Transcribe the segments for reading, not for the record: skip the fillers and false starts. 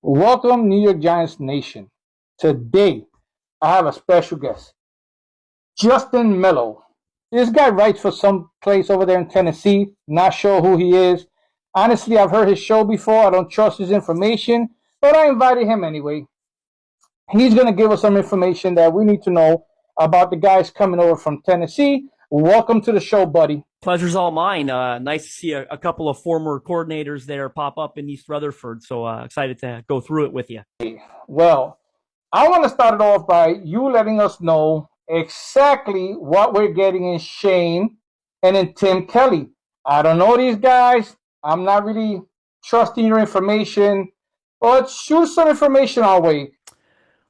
Welcome, New York Giants Nation. Today, I have a special guest, Justin Mello. This guy writes for some place over there in Tennessee. Not sure who he is. Honestly, I've heard his show before. I don't trust his information, but I invited him anyway. He's going to give us some information that we need to know about the guys coming over from Tennessee. Welcome to the show, buddy. Pleasure's all mine. Nice to see a couple of former coordinators there pop up in East Rutherford. So excited to go through it with you. Well, I want to start it off by you letting us know exactly what we're getting in Shane and in Tim Kelly. I don't know these guys. I'm not really trusting your information, but shoot some information our way.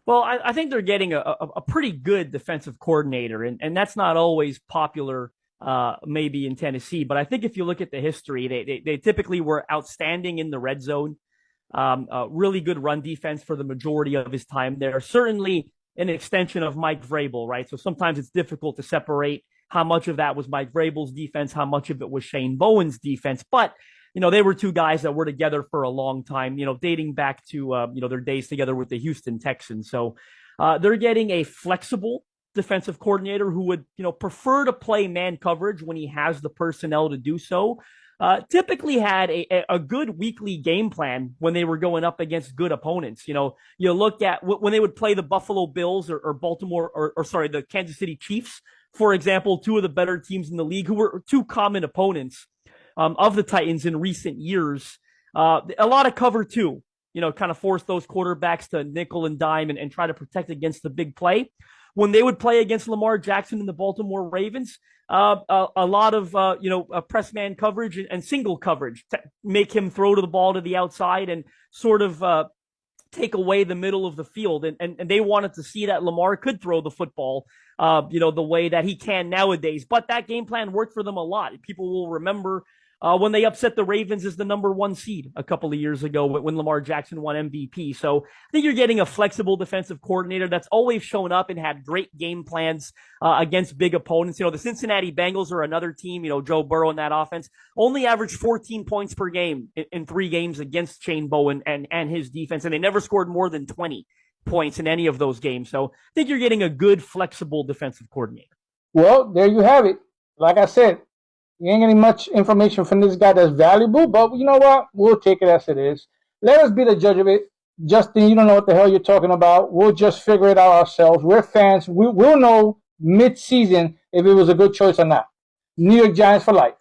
Well, I think they're getting a pretty good defensive coordinator, and that's not always popular maybe in Tennessee. But I think if you look at the history, they typically were outstanding in the red zone, really good run defense for the majority of his time there. Certainly an extension of Mike Vrabel, right? So sometimes it's difficult to separate how much of that was Mike Vrabel's defense, how much of it was Shane Bowen's defense. But they were two guys that were together for a long time, dating back to, their days together with the Houston Texans. So they're getting a flexible defensive coordinator who would, prefer to play man coverage when he has the personnel to do so. Typically had a good weekly game plan when they were going up against good opponents. You look at when they would play the Buffalo Bills or Baltimore or the Kansas City Chiefs, for example, two of the better teams in the league who were two common opponents of the Titans in recent years. A lot of cover two, kind of force those quarterbacks to nickel and dime and try to protect against the big play. When they would play against Lamar Jackson and the Baltimore Ravens, a lot of, press man coverage and single coverage to make him throw to the ball to the outside and sort of take away the middle of the field. And they wanted to see that Lamar could throw the football, the way that he can nowadays. But that game plan worked for them a lot. People will remember when they upset the Ravens as the number one seed a couple of years ago when Lamar Jackson won MVP. So I think you're getting a flexible defensive coordinator that's always shown up and had great game plans against big opponents. The Cincinnati Bengals are another team, Joe Burrow in that offense, only averaged 14 points per game in 3 games against Shane Bowen and his defense, and they never scored more than 20 points in any of those games. So I think you're getting a good, flexible defensive coordinator. Well, there you have it. Like I said, you ain't getting much information from this guy that's valuable, but you know what? We'll take it as it is. Let us be the judge of it. Justin, you don't know what the hell you're talking about. We'll just figure it out ourselves. We're fans. We'll know mid-season if it was a good choice or not. New York Giants for life.